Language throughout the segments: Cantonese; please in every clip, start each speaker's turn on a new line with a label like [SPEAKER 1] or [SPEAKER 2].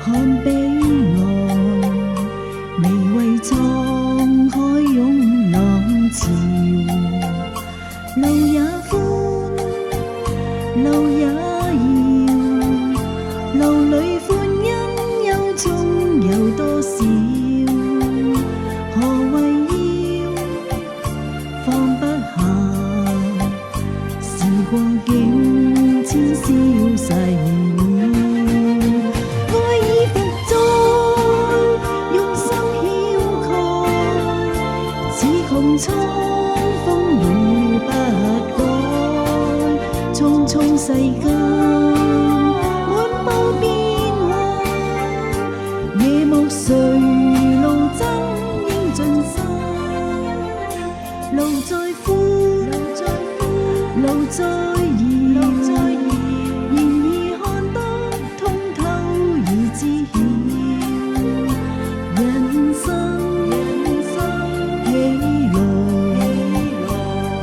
[SPEAKER 1] 看悲哀，微為滄海湧浪潮，路也寬，路也遙，路裏歡欣憂中有多少？何謂要放不下？時光竟遷消逝了，愛已伏載，用心曉蓋，似窮蒼風雨不改，匆匆世間滿布變幻，夜幕誰路真應盡身，路再寬，路再遙，然而看得通透已知曉，人生喜怒，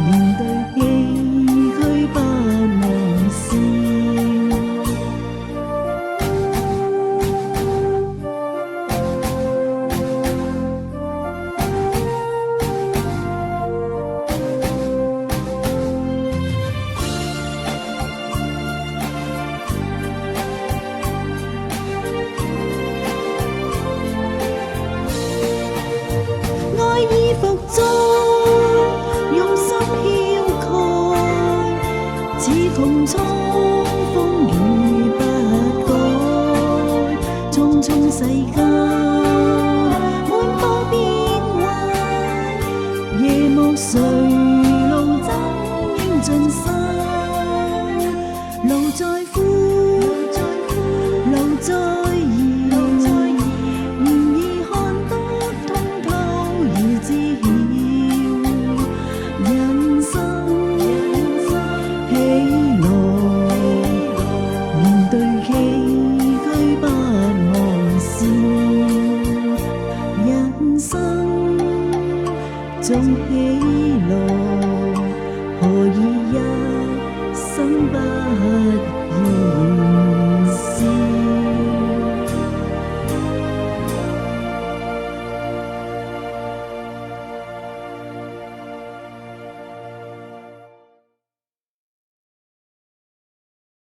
[SPEAKER 1] 面對崎嶇不忘笑。愛已伏載，用心曉蓋，似窮蒼風雨不改，匆匆世間滿布變幻，夜幕誰路真應盡身，路再寬，路再遙，然而看得通透已知曉，人生喜怒，面對崎嶇不忘笑，人生縱喜